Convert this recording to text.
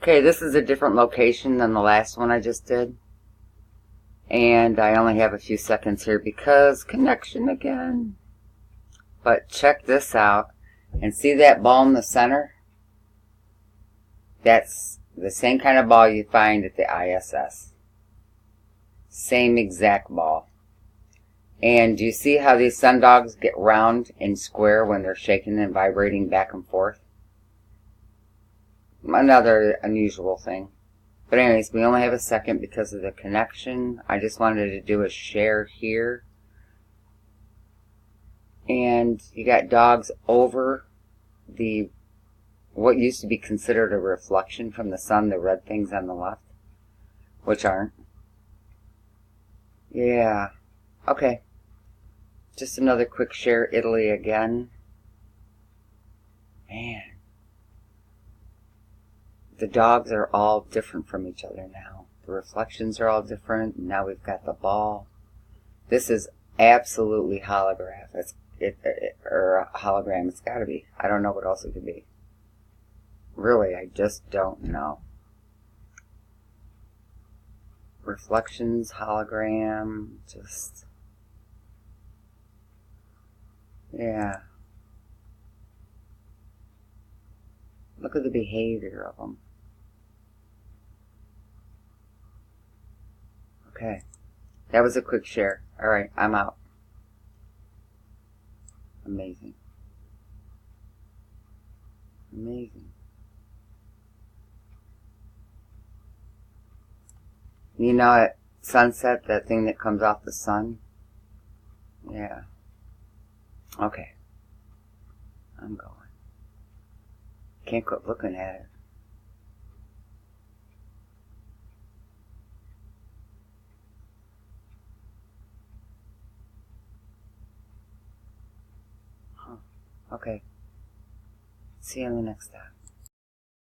Okay, this is a different location than the last one I just did. And I only have a few seconds here because connection again. But check this out. And see that ball in the center? That's the same kind of ball you find at the ISS. Same exact ball. And do you see how these sundogs get round and square when they're shaking and vibrating back and forth? Another unusual thing. But anyways, we only have a second because of the connection. I just wanted to do a share here. And you got dogs over the what used to be considered a reflection from the sun, the red things on the left, which aren't. Yeah. Okay. Just another quick share. Italy again. Man. The dogs are all different from each other now. The reflections are all different. Now we've got the ball. This is absolutely holograph. Or a hologram. It's got to be. I don't know what else it could be. Really, I just don't know. Reflections, hologram, just... yeah. Look at the behavior of them. Okay. That was a quick share. Alright, I'm out. Amazing. Amazing. You know at sunset, that thing that comes off the sun? Yeah. Okay. I'm going. Can't quit looking at it. Huh. Okay. See you on the next time.